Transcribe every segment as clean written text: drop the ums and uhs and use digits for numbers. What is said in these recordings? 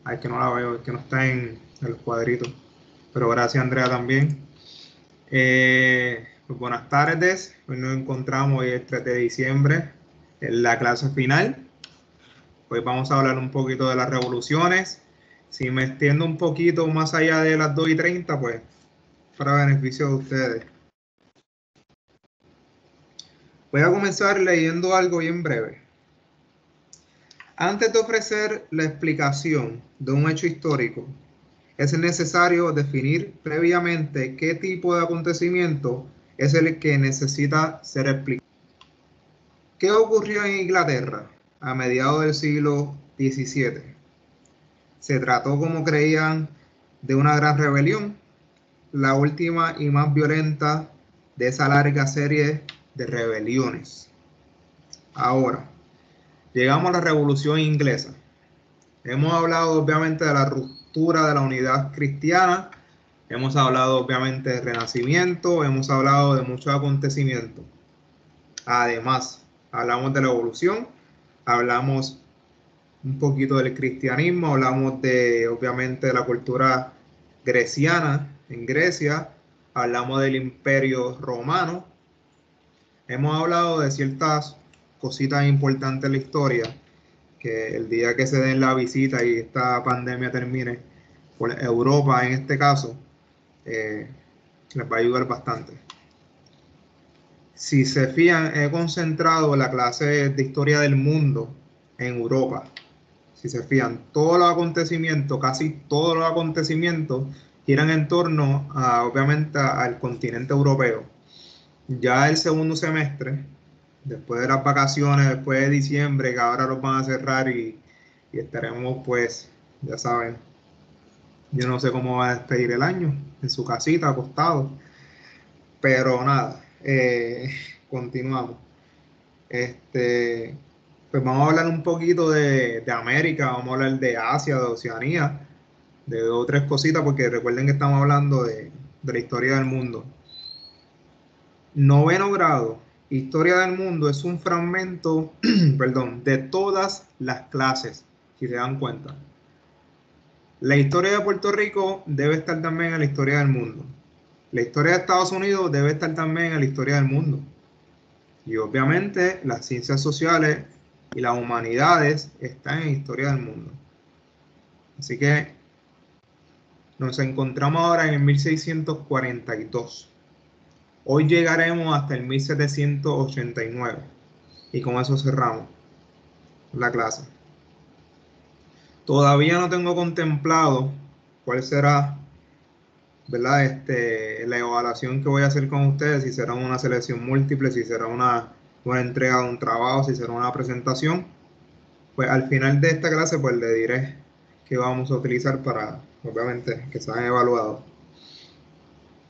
Ay, que no la veo, es que no está en los cuadritos. Pero gracias, Andrea, también. Pues buenas tardes. Hoy nos encontramos hoy el 3 de diciembre en la clase final. Hoy vamos a hablar un poquito de las revoluciones. Si me extiendo un poquito más allá de las 2:30, pues para beneficio de ustedes. Voy a comenzar leyendo algo bien breve. Antes de ofrecer la explicación de un hecho histórico, es necesario definir previamente qué tipo de acontecimiento es el que necesita ser explicado. ¿Qué ocurrió en Inglaterra a mediados del siglo XVII? Se trató, como creían, de una gran rebelión, la última y más violenta de esa larga serie de rebeliones. Ahora, llegamos a la Revolución Inglesa. Hemos hablado obviamente de la ruptura de la unidad cristiana, hemos hablado obviamente del Renacimiento, hemos hablado de muchos acontecimientos. Además, hablamos de la evolución, hablamos un poquito del cristianismo, hablamos de obviamente de la cultura greciana en Grecia, hablamos del Imperio Romano, hemos hablado de ciertas cositas importantes en la historia que el día que se den la visita y esta pandemia termine, por Europa en este caso, les va a ayudar bastante. Si se fijan, he concentrado la clase de historia del mundo en Europa. Si se fijan, todos los acontecimientos, casi todos los acontecimientos, giran en torno a, obviamente, al continente europeo. Ya el segundo semestre, después de las vacaciones, después de diciembre, que ahora los van a cerrar y estaremos, pues, ya saben, yo no sé cómo va a despedir el año, en su casita, acostado, pero nada, continuamos. Pues vamos a hablar un poquito de América, vamos a hablar de Asia, de Oceanía, de otras cositas, porque recuerden que estamos hablando de la historia del mundo. Noveno grado, historia del mundo, es un fragmento, perdón, de todas las clases, si se dan cuenta. La historia de Puerto Rico debe estar también en la historia del mundo. La historia de Estados Unidos debe estar también en la historia del mundo. Y obviamente las ciencias sociales y las humanidades están en la historia del mundo. Así que nos encontramos ahora en el 1642. Hoy llegaremos hasta el 1789. Y con eso cerramos la clase. Todavía no tengo contemplado cuál será, ¿verdad? La evaluación que voy a hacer con ustedes, si será una selección múltiple, si será una entrega de un trabajo, si será una presentación. Pues al final de esta clase, pues le diré qué vamos a utilizar para, obviamente, que sean evaluados.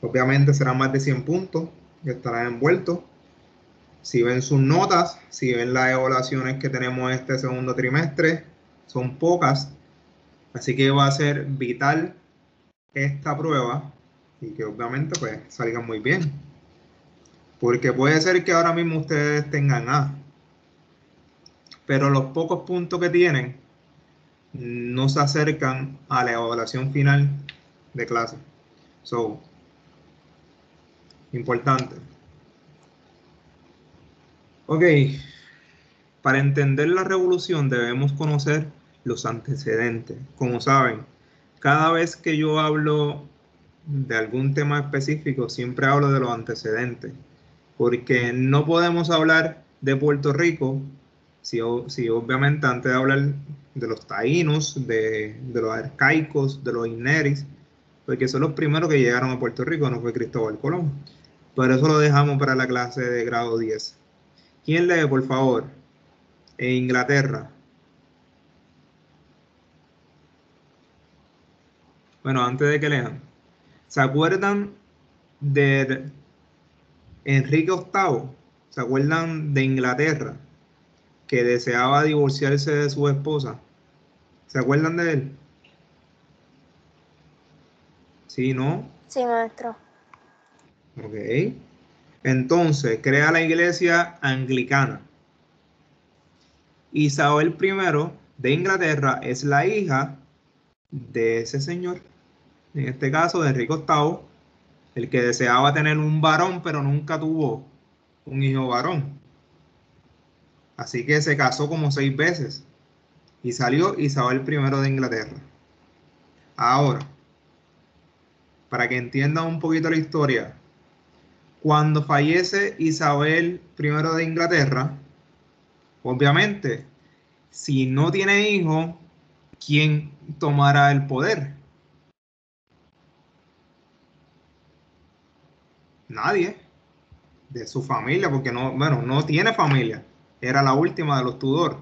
Obviamente serán más de 100 puntos que estarán envueltos. Si ven sus notas, si ven las evaluaciones que tenemos este segundo trimestre, son pocas. Así que va a ser vital esta prueba y que obviamente pues salgan muy bien. Porque puede ser que ahora mismo ustedes tengan A, pero los pocos puntos que tienen no se acercan a la evaluación final de clase. So, importante. Ok, para entender la revolución debemos conocer los antecedentes. Como saben, cada vez que yo hablo de algún tema específico, siempre hablo de los antecedentes, porque no podemos hablar de Puerto Rico si obviamente antes de hablar de los taínos, de los arcaicos, de los ineris, porque son los primeros que llegaron a Puerto Rico, no fue Cristóbal Colón. Pero eso lo dejamos para la clase de grado 10. ¿Quién lee, por favor? En Inglaterra. Bueno, antes de que lean, ¿se acuerdan de Enrique VIII? ¿Se acuerdan de Inglaterra? Que deseaba divorciarse de su esposa. ¿Se acuerdan de él? ¿Sí, no? Sí, maestro. Ok. Entonces, crea la iglesia anglicana. Isabel I de Inglaterra es la hija de ese señor, en este caso de Enrique VIII, el que deseaba tener un varón, pero nunca tuvo un hijo varón. Así que se casó como 6 veces y salió Isabel I de Inglaterra. Ahora, para que entiendan un poquito la historia, cuando fallece Isabel I de Inglaterra, obviamente, si no tiene hijos, ¿quién tomará el poder? Nadie de su familia, porque no, bueno, no tiene familia. Era la última de los Tudor.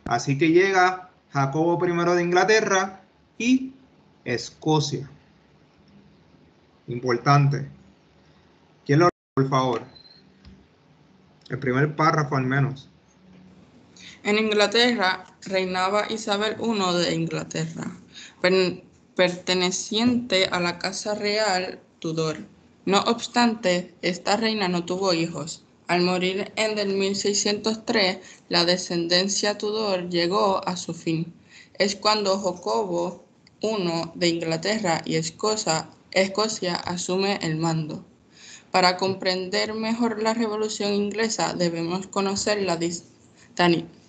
Así que llega Jacobo I de Inglaterra y Escocia. Importante. ¿Quién lo lee, por favor? El primer párrafo al menos. En Inglaterra reinaba Isabel I de Inglaterra, perteneciente a la Casa Real Tudor. No obstante, esta reina no tuvo hijos. Al morir en el 1603, la descendencia Tudor llegó a su fin. Es cuando Jacobo I de Inglaterra y Escocia asume el mando. Para comprender mejor la Revolución Inglesa debemos conocer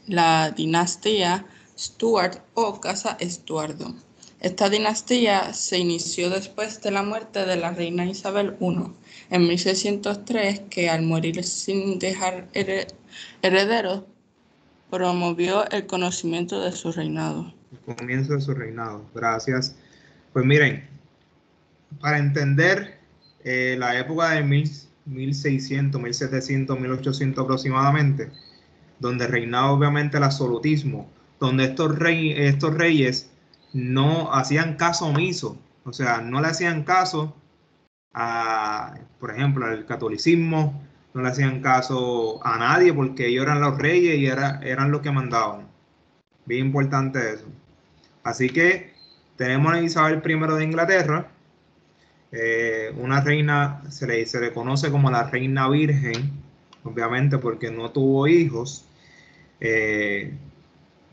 la dinastía Stuart o Casa Estuardo. Esta dinastía se inició después de la muerte de la reina Isabel I en 1603, que al morir sin dejar herederos, promovió el conocimiento de su reinado. El comienzo de su reinado. Gracias. Pues miren, para entender la época de 1600, 1700, 1800 aproximadamente, donde reinaba obviamente el absolutismo, donde estos reyes no hacían caso omiso, o sea, no le hacían caso a, por ejemplo, al catolicismo, no le hacían caso a nadie porque ellos eran los reyes y eran los que mandaban. Bien importante eso. Así que tenemos a Isabel I de Inglaterra, una reina, se le conoce como la reina virgen, obviamente porque no tuvo hijos,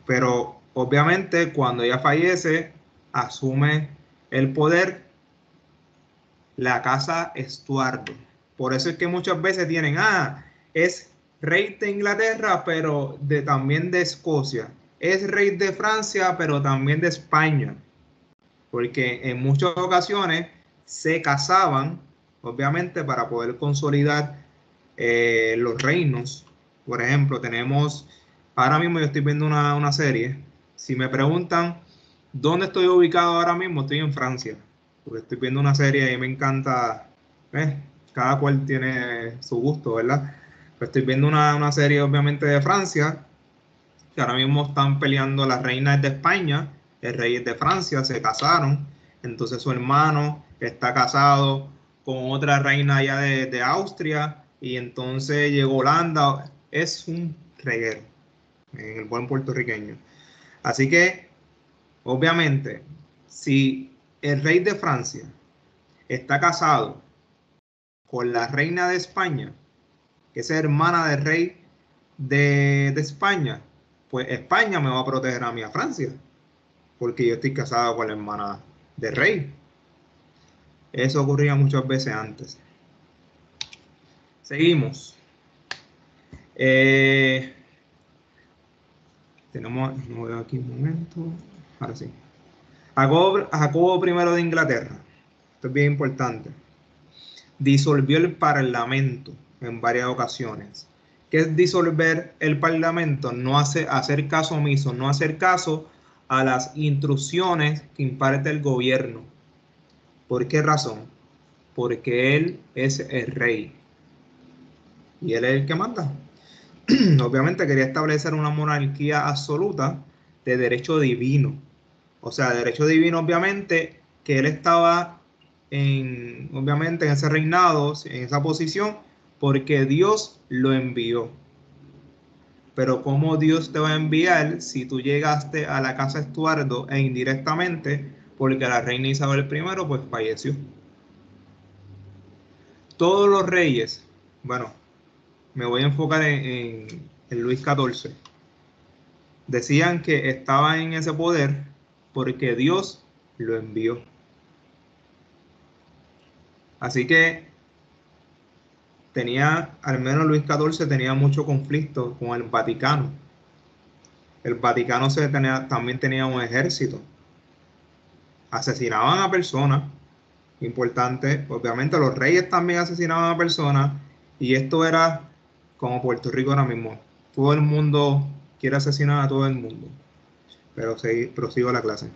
pero obviamente cuando ella fallece, asume el poder la casa Estuardo. Por eso es que muchas veces tienen, es rey de Inglaterra, pero también de Escocia. Es rey de Francia, pero también de España. Porque en muchas ocasiones se casaban, obviamente, para poder consolidar los reinos. Por ejemplo, tenemos, ahora mismo yo estoy viendo una serie. Si me preguntan dónde estoy ubicado ahora mismo, estoy en Francia. Porque estoy viendo una serie y me encanta, cada cual tiene su gusto, ¿verdad? Pero estoy viendo una serie obviamente de Francia, que ahora mismo están peleando las reinas de España, el rey es de Francia, se casaron, entonces su hermano está casado con otra reina allá de Austria, y entonces llegó Holanda, es un reguero, en el buen puertorriqueño. Así que, obviamente, si el rey de Francia está casado con la reina de España, que es hermana del rey de España, pues España me va a proteger a mí a Francia, porque yo estoy casado con la hermana del rey. Eso ocurría muchas veces antes. Seguimos. Tenemos, no veo aquí un momento. Ahora sí. Jacobo I de Inglaterra. Esto es bien importante. Disolvió el parlamento en varias ocasiones. ¿Qué es disolver el parlamento? No hacer caso omiso, no hacer caso a las instrucciones que imparte el gobierno. ¿Por qué razón? Porque él es el rey y él es el que manda. Obviamente quería establecer una monarquía absoluta de derecho divino. O sea, derecho divino, obviamente, que él estaba obviamente en ese reinado, en esa posición, porque Dios lo envió. Pero ¿cómo Dios te va a enviar si tú llegaste a la casa Estuardo e indirectamente porque la reina Isabel I pues falleció? Todos los reyes, bueno, me voy a enfocar en Luis XIV, decían que estaba en ese poder porque Dios lo envió. Así que al menos Luis XIV tenía mucho conflicto con el Vaticano. El Vaticano también tenía un ejército. Asesinaban a personas importantes. Obviamente los reyes también asesinaban a personas. Y esto era como Puerto Rico ahora mismo. Todo el mundo quiere asesinar a todo el mundo. Pero prosigo la clase.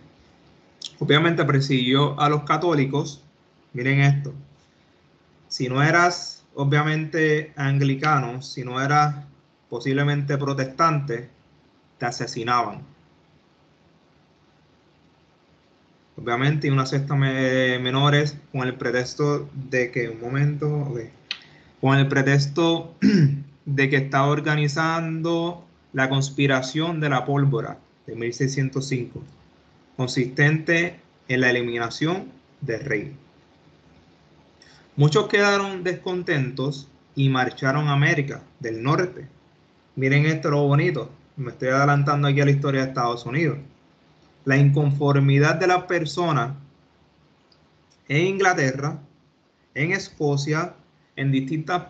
Obviamente persiguió a los católicos. Miren esto. Si no eras obviamente anglicano, si no eras posiblemente protestante, te asesinaban. Obviamente, y una secta menores con el pretexto de que, con el pretexto de que estaba organizando la conspiración de la pólvora de 1605, consistente en la eliminación del rey. Muchos quedaron descontentos y marcharon a América del Norte. Miren esto lo bonito, me estoy adelantando aquí a la historia de Estados Unidos. La inconformidad de las personas en Inglaterra, en Escocia, en distintas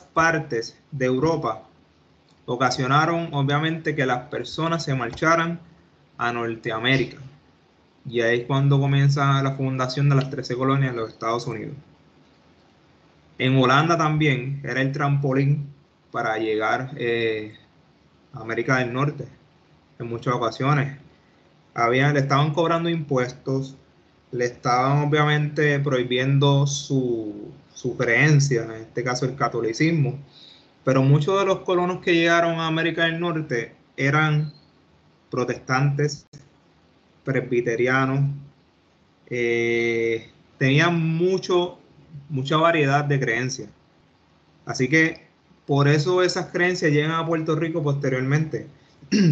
partes de Europa, ocasionaron obviamente que las personas se marcharan a Norteamérica. Y ahí es cuando comienza la fundación de las 13 colonias de los Estados Unidos. En Holanda también era el trampolín para llegar a América del Norte en muchas ocasiones. Le estaban cobrando impuestos, le estaban obviamente prohibiendo su creencia, en este caso el catolicismo, pero muchos de los colonos que llegaron a América del Norte eran protestantes, presbiterianos, tenían mucha variedad de creencias. Así que por eso esas creencias llegan a Puerto Rico posteriormente.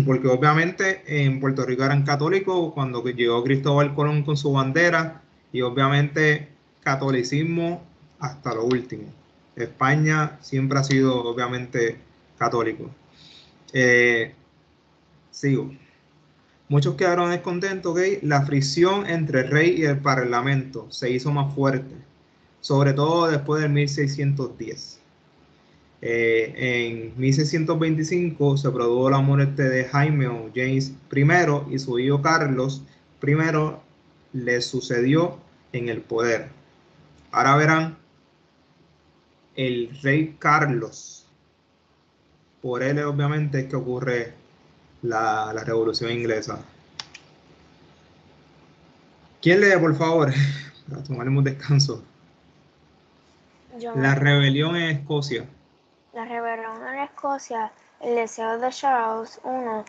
Porque obviamente en Puerto Rico eran católicos cuando llegó Cristóbal Colón con su bandera y obviamente catolicismo hasta lo último. España siempre ha sido obviamente católico. Sigo. Muchos quedaron descontentos, ¿ok? La fricción entre el rey y el parlamento se hizo más fuerte, sobre todo después del 1610. En 1625 se produjo la muerte de Jaime o James I y su hijo Carlos I le sucedió en el poder. Ahora verán el rey Carlos. Por él obviamente es que ocurre la Revolución Inglesa. ¿Quién lee, por favor? Para tomar un descanso. La rebelión en Escocia. La rebelión en Escocia, el deseo de Charles I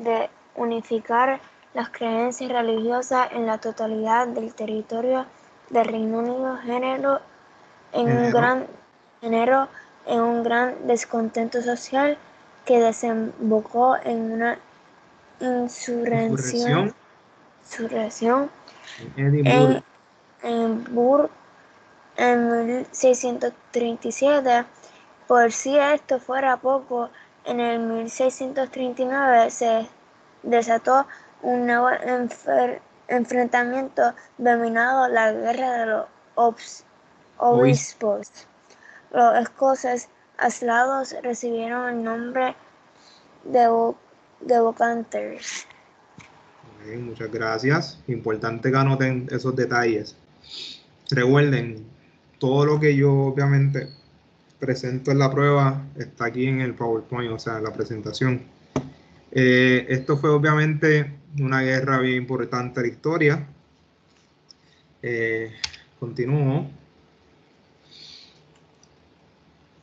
de unificar las creencias religiosas en la totalidad del territorio del Reino Unido generó en un gran descontento social que desembocó en una insurrección en Edimburgo en 1637. Por si esto fuera poco, en el 1639 se desató un nuevo enfrentamiento denominado la Guerra de los Obispos. Los escoceses aislados recibieron el nombre de Bocanters. Muchas gracias. Importante que anoten esos detalles. Recuerden, todo lo que yo obviamente presento en la prueba está aquí en el PowerPoint, o sea, en la presentación. Esto fue obviamente una guerra bien importante en la historia. Continúo.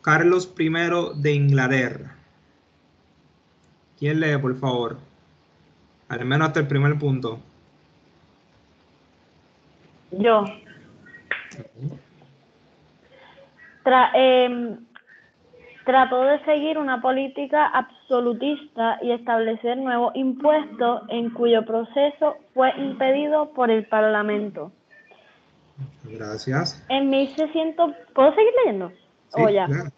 Carlos I de Inglaterra. ¿Quién lee, por favor? Al menos hasta el primer punto. Yo. Trató de seguir una política absolutista y establecer nuevos impuestos en cuyo proceso fue impedido por el Parlamento. Gracias. En 1600... ¿Puedo seguir leyendo? Sí, ya. Claro.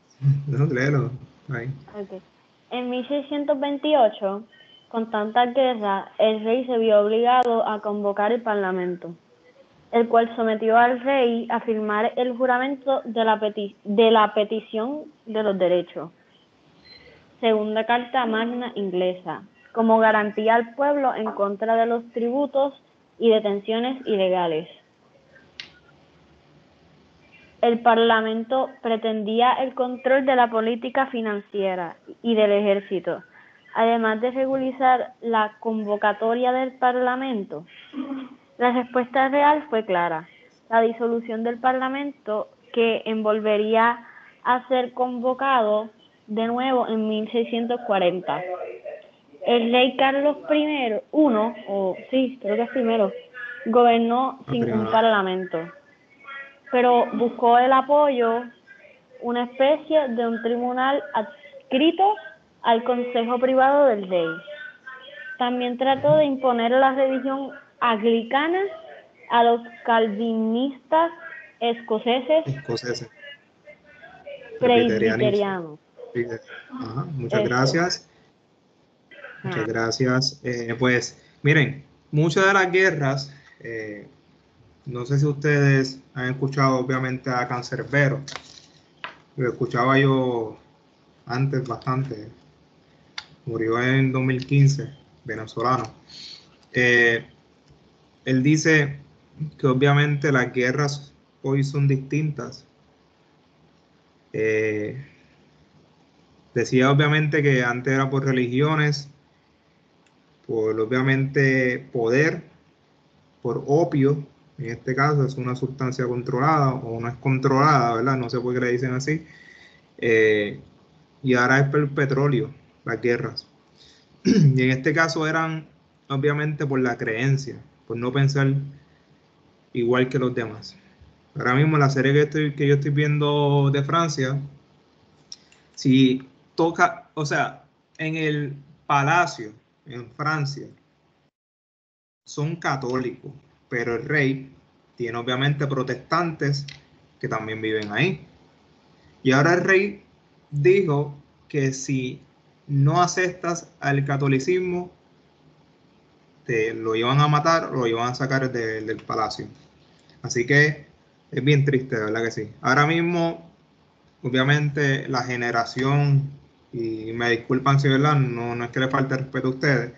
No, léelo. Ahí. Okay. En 1628 con tantas guerras, el rey se vio obligado a convocar el parlamento, el cual sometió al rey a firmar el juramento de la petición de los derechos, segunda carta magna inglesa, como garantía al pueblo en contra de los tributos y detenciones ilegales. El Parlamento pretendía el control de la política financiera y del ejército, además de regular la convocatoria del Parlamento. La respuesta real fue clara: la disolución del Parlamento, que envolvería a ser convocado de nuevo en 1640. El rey Carlos I, gobernó sin un parlamento, pero buscó el apoyo, una especie de un tribunal adscrito al consejo privado del rey. También trató de imponer la religión anglicana a los calvinistas escoceses presbiterianos. Ajá, muchas gracias. Muchas gracias. Pues miren, muchas de las guerras, no sé si ustedes han escuchado obviamente a Cancerbero. Lo escuchaba yo antes bastante. Murió en 2015, venezolano. Él dice que obviamente las guerras hoy son distintas. Decía obviamente que antes era por religiones, por obviamente poder, por opio, en este caso es una sustancia controlada o no es controlada, ¿verdad? No sé por qué le dicen así. Y ahora es por el petróleo, las guerras. Y en este caso eran obviamente por la creencia, por no pensar igual que los demás. Ahora mismo la serie que yo estoy viendo de Francia, si toca, o sea, en el palacio en Francia son católicos, pero el rey tiene obviamente protestantes que también viven ahí. Y ahora el rey dijo que si no aceptas al catolicismo, te lo iban a matar o lo iban a sacar del palacio. Así que es bien triste, de verdad que sí. Ahora mismo, obviamente, la generación, y me disculpan si verdad, no es que le falte respeto a ustedes,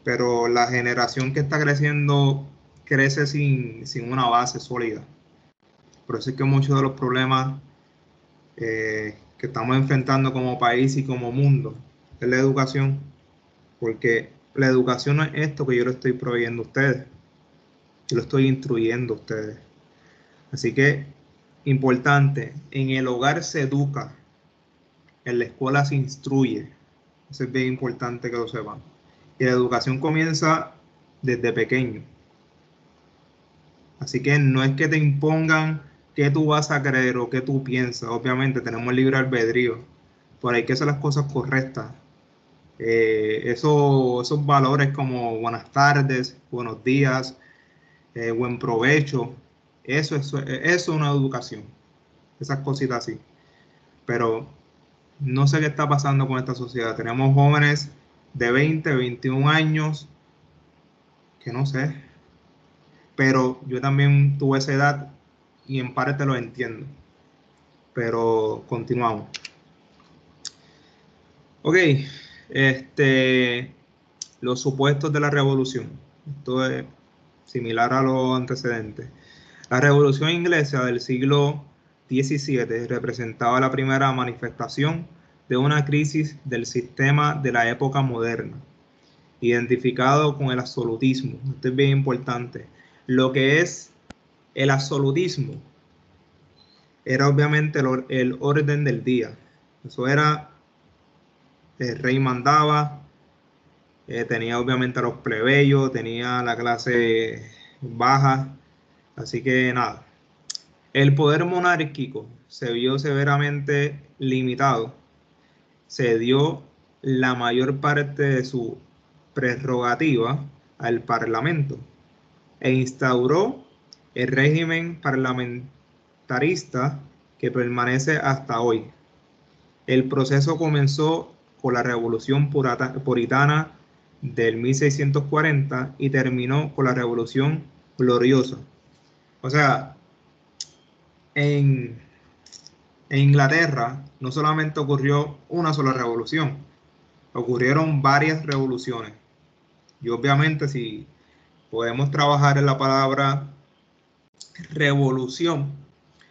pero la generación que está creciendo crece sin una base sólida. Por eso es que muchos de los problemas que estamos enfrentando como país y como mundo es la educación, porque la educación no es esto que yo le estoy proveyendo a ustedes, yo lo estoy instruyendo a ustedes. Así que, importante, en el hogar se educa, en la escuela se instruye. Eso es bien importante que lo sepan. Y la educación comienza desde pequeño. Así que no es que te impongan qué tú vas a creer o qué tú piensas. Obviamente tenemos libre albedrío, pero hay que hacer las cosas correctas. Esos valores como buenas tardes, buenos días, buen provecho, eso es una educación. Esas cositas así. Pero no sé qué está pasando con esta sociedad. Tenemos jóvenes de 20, 21 años, que no sé, pero yo también tuve esa edad y en parte lo entiendo. Pero continuamos. Ok, los supuestos de la revolución. Esto es similar a los antecedentes. La revolución inglesa del siglo XVII representaba la primera manifestación de una crisis del sistema de la época moderna, identificado con el absolutismo. Esto es bien importante. Lo que es el absolutismo era obviamente el orden del día. Eso era, el rey mandaba, tenía obviamente a los plebeyos, tenía la clase baja, así que nada. El poder monárquico se vio severamente limitado. Se dio la mayor parte de su prerrogativa al Parlamento e instauró el régimen parlamentarista que permanece hasta hoy. El proceso comenzó con la Revolución Puritana del 1640 y terminó con la Revolución Gloriosa. O sea, en Inglaterra no solamente ocurrió una sola revolución, ocurrieron varias revoluciones. Y obviamente si podemos trabajar en la palabra revolución,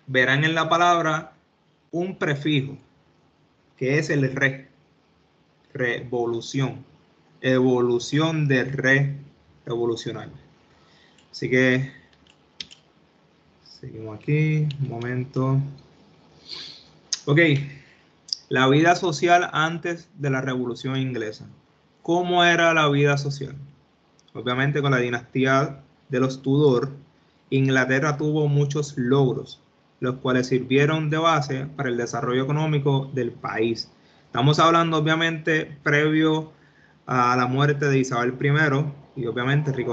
verán en la palabra un prefijo, que es el re, revolución, evolución de revolucionar. Así que seguimos aquí, un momento. Ok, la vida social antes de la Revolución Inglesa. ¿Cómo era la vida social? Obviamente con la dinastía de los Tudor, Inglaterra tuvo muchos logros, los cuales sirvieron de base para el desarrollo económico del país. Estamos hablando obviamente previo a la muerte de Isabel I y obviamente Enrique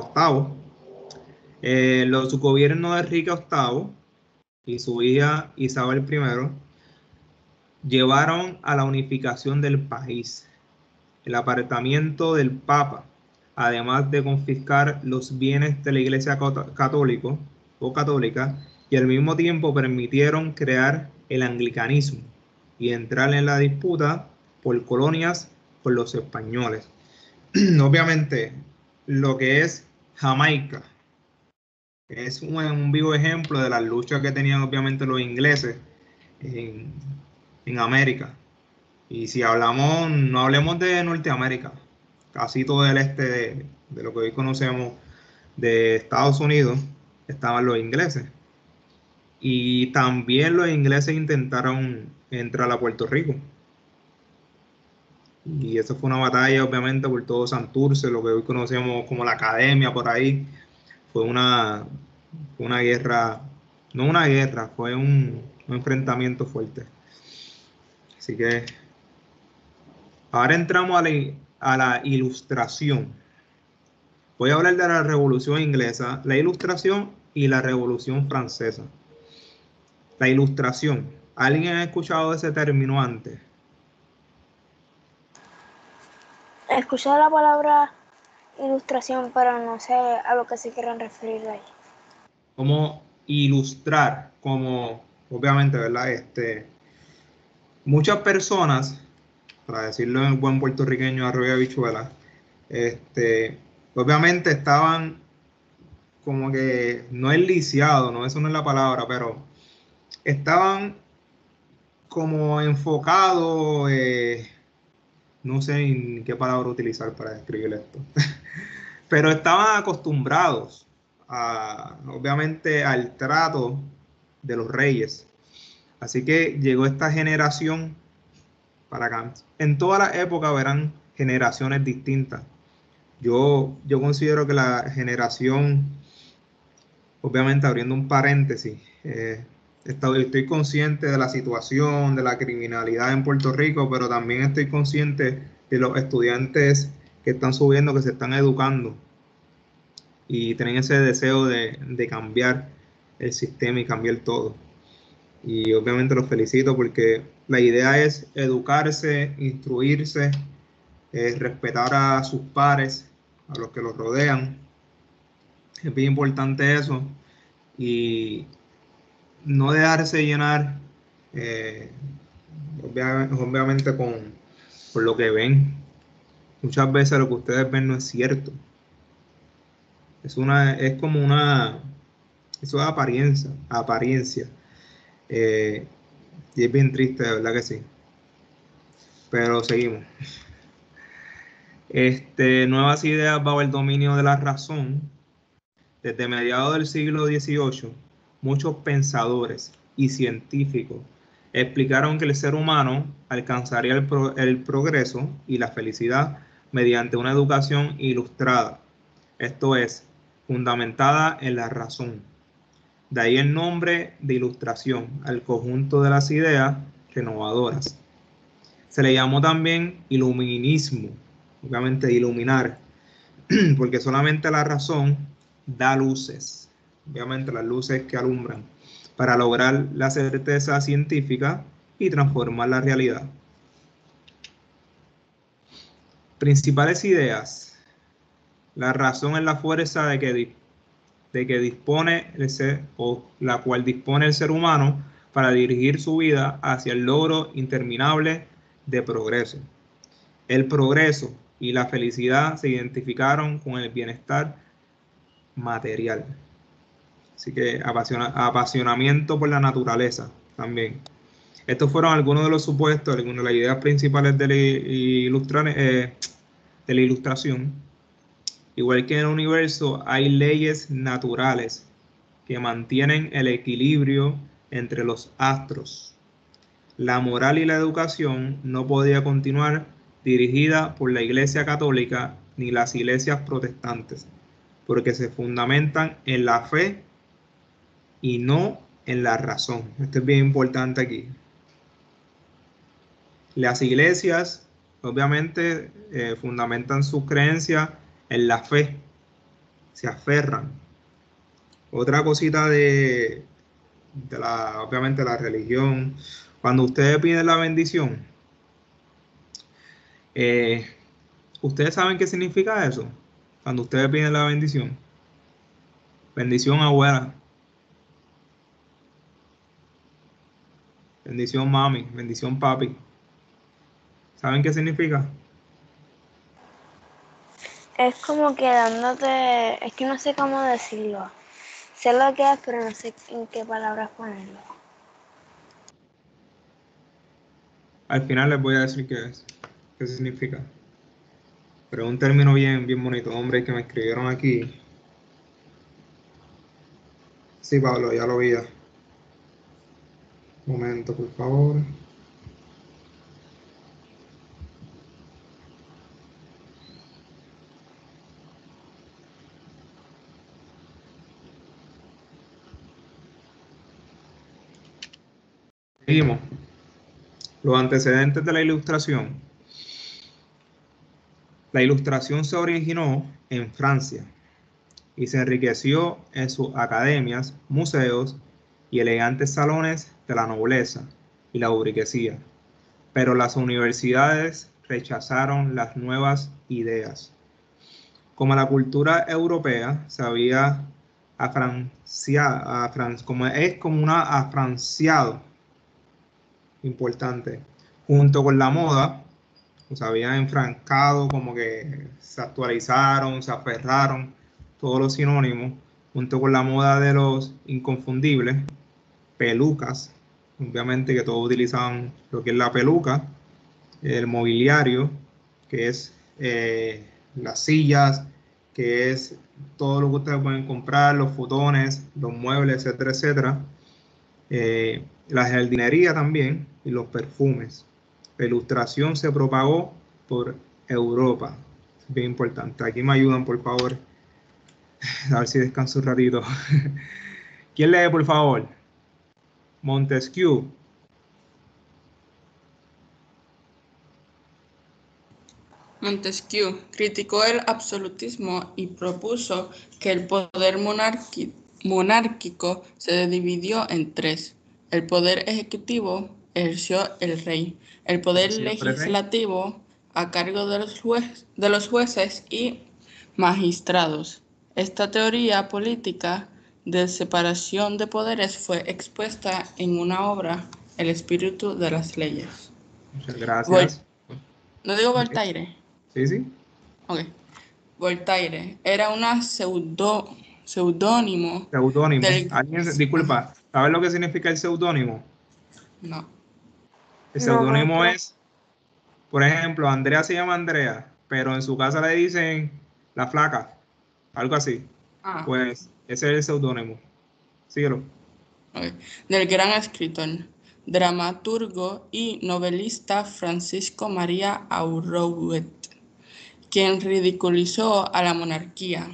VIII. Su gobierno de Enrique VIII y su hija Isabel I llevaron a la unificación del país, el apartamiento del Papa, además de confiscar los bienes de la Iglesia católica, y al mismo tiempo permitieron crear el anglicanismo y entrar en la disputa por colonias con los españoles. Obviamente, lo que es Jamaica es un vivo ejemplo de las luchas que tenían obviamente los ingleses en América. Y si hablamos, no hablemos de Norteamérica, casi todo el este de lo que hoy conocemos de Estados Unidos, estaban los ingleses. Y también los ingleses intentaron entrar a Puerto Rico. Y eso fue una batalla, obviamente, por todo Santurce, lo que hoy conocemos como la Academia, por ahí. Fue una guerra, no una guerra, fue un enfrentamiento fuerte. Así que ahora entramos a la Ilustración. Voy a hablar de la Revolución Inglesa, la Ilustración y la Revolución Francesa. La Ilustración. ¿Alguien ha escuchado ese término antes? He escuchado la palabra ilustración, pero no sé a lo que se quieran referir ahí. Como ilustrar, como obviamente, ¿verdad? Muchas personas, para decirlo en buen puertorriqueño, arroz y habichuela, obviamente estaban como que, no es lisiado, no, eso no es la palabra, pero estaban como enfocados, no sé ni qué palabra utilizar para describir esto, pero estaban acostumbrados obviamente al trato de los reyes. Así que llegó esta generación para acá. En todas las épocas verán generaciones distintas. Yo considero que la generación, obviamente abriendo un paréntesis, estoy consciente de la situación, de la criminalidad en Puerto Rico, pero también estoy consciente de los estudiantes que están subiendo, que se están educando y tienen ese deseo de cambiar el sistema y cambiar todo. Y obviamente los felicito porque la idea es educarse, instruirse, respetar a sus pares, a los que los rodean. Es bien importante eso. Y no dejarse llenar, obviamente por lo que ven. Muchas veces lo que ustedes ven no es cierto. Eso es apariencia. Y es bien triste, de verdad que sí. Pero seguimos. Nuevas ideas bajo el dominio de la razón. Desde mediados del siglo XVIII, muchos pensadores y científicos explicaron que el ser humano alcanzaría el progreso y la felicidad mediante una educación ilustrada, esto es, fundamentada en la razón. De ahí el nombre de ilustración al conjunto de las ideas renovadoras. Se le llamó también iluminismo, obviamente iluminar, porque solamente la razón da luces, obviamente las luces que alumbran, para lograr la certeza científica y transformar la realidad. Principales ideas La razón es la fuerza de que dispone el ser, o la cual dispone el ser humano para dirigir su vida hacia el logro interminable de progreso. El progreso y la felicidad se identificaron con el bienestar material. Así que apasionamiento por la naturaleza también. Estos fueron algunos de los supuestos, algunas de las ideas principales de la ilustración. Igual que en el universo hay leyes naturales que mantienen el equilibrio entre los astros. La moral y la educación no podía continuar dirigida por la Iglesia Católica ni las iglesias protestantes, porque se fundamentan en la fe y no en la razón. Esto es bien importante aquí. Las iglesias, obviamente, fundamentan sus creencias en la fe, se aferran. Otra cosita obviamente, la religión. Cuando ustedes piden la bendición, ¿ustedes saben qué significa eso? Cuando ustedes piden la bendición. Bendición abuela. Bendición mami. Bendición papi. ¿Saben qué significa? Es como que dándote, es que no sé cómo decirlo. Sé lo que es, pero no sé en qué palabras ponerlo. Al final les voy a decir qué significa. Pero es un término bien, bien bonito, hombre, que me escribieron aquí. Sí, Pablo, ya lo vi ya. Un momento, por favor. Seguimos. Los antecedentes de la ilustración. La ilustración se originó en Francia y se enriqueció en sus academias, museos y elegantes salones de la nobleza y la burguesía. Pero las universidades rechazaron las nuevas ideas. Como la cultura europea se había afranciado, importante, junto con la moda, pues habían enfrancado, como que se actualizaron, se aferraron, todos los sinónimos, junto con la moda de los inconfundibles, pelucas, obviamente que todos utilizaban lo que es la peluca, el mobiliario, que es las sillas, que es todo lo que ustedes pueden comprar, los fotones, los muebles, etcétera, etcétera. La jardinería también y los perfumes. La ilustración se propagó por Europa. Es bien importante. Aquí me ayudan, por favor. A ver si descanso un ratito. ¿Quién lee, por favor? Montesquieu. Montesquieu criticó el absolutismo y propuso que el poder monárquico se dividió en tres. El poder ejecutivo ejerció el rey, el poder legislativo a cargo de los jueces y magistrados. Esta teoría política de separación de poderes fue expuesta en una obra, El espíritu de las leyes. Muchas gracias. ¿No digo Voltaire? Sí, sí. Ok. Voltaire era una seudónimo Seudónimo. del... Disculpa, ¿sabes lo que significa el seudónimo? No. El No, seudónimo maestro. es, por ejemplo, Andrea se llama Andrea, pero en su casa le dicen la flaca, algo así. Ah, Pues ese es el seudónimo. Síguelo. ok. Del gran escritor, dramaturgo y novelista Francisco María Aurouet, quien ridiculizó a la monarquía,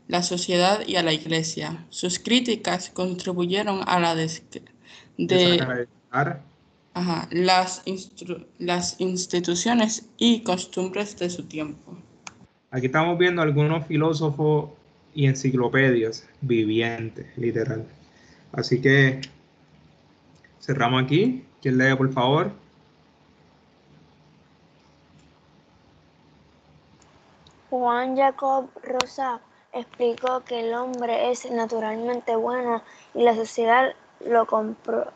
la sociedad y a la iglesia. Sus críticas contribuyeron a la Desacreditar. las instituciones y costumbres de su tiempo. Aquí estamos viendo algunos filósofos y enciclopedias vivientes, literal. Así que cerramos aquí. ¿Quién lee, por favor? Juan Jacob Rousseau explicó que el hombre es naturalmente bueno y la sociedad lo corrompe.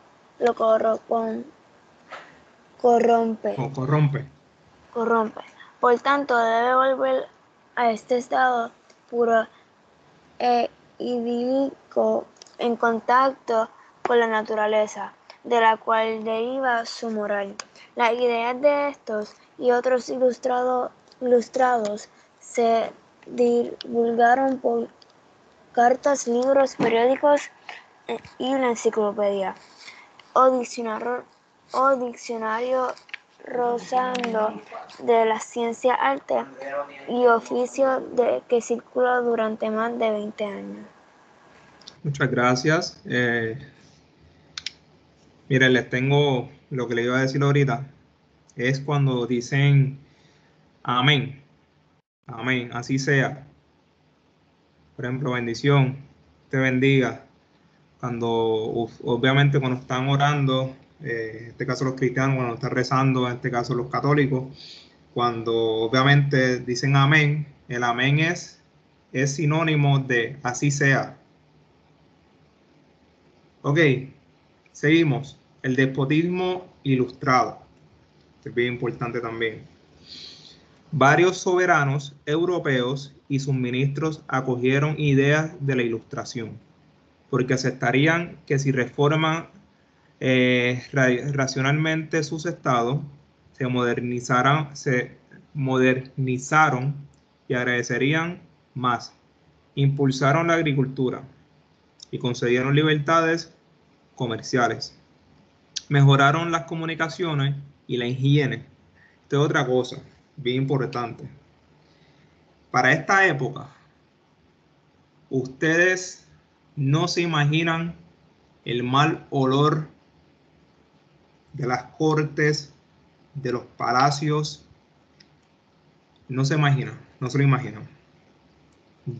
Por tanto, debe volver a este estado puro e idílico en contacto con la naturaleza, de la cual deriva su moral. Las ideas de estos y otros ilustrados se divulgaron por cartas, libros, periódicos y la enciclopedia o diccionario rozando de la ciencia, arte y oficio que circuló durante más de 20 años. Muchas gracias. Miren, les tengo lo que les iba a decir ahorita. Es cuando dicen amén. Amén, así sea. Por ejemplo, bendición, te bendiga. Cuando, obviamente, cuando están orando, en este caso los cristianos, cuando están rezando, en este caso los católicos, cuando obviamente dicen amén, el amén es sinónimo de así sea. Ok, seguimos. El despotismo ilustrado, que es bien importante también. Varios soberanos europeos y sus ministros acogieron ideas de la Ilustración, porque aceptarían que si reforman racionalmente sus estados, se modernizaron y agradecerían más. Impulsaron la agricultura y concedieron libertades comerciales. Mejoraron las comunicaciones y la higiene. Esto es otra cosa bien importante. Para esta época, ustedes no se imaginan el mal olor de las cortes, de los palacios. No se imaginan, no se lo imaginan.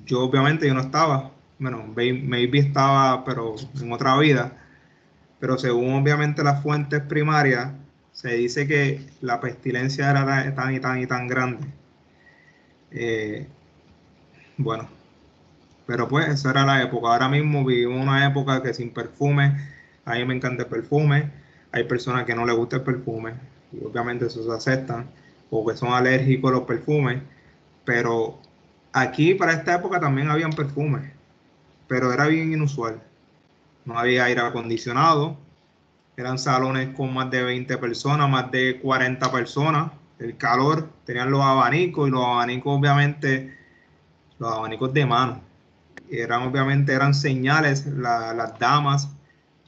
Yo obviamente yo no estaba, bueno, maybe estaba, pero en otra vida. Pero según obviamente las fuentes primarias, se dice que la pestilencia era tan grande. Bueno, pero pues esa era la época. Ahora mismo vivimos una época que sin perfume, a mí me encanta el perfume, hay personas que no les gusta el perfume, y obviamente eso se aceptan, o que son alérgicos a los perfumes, pero aquí para esta época también habían perfumes, pero era bien inusual. No había aire acondicionado, eran salones con más de 20 personas, más de 40 personas, el calor, tenían los abanicos, y los abanicos obviamente, los abanicos de mano. Obviamente eran señales, las damas,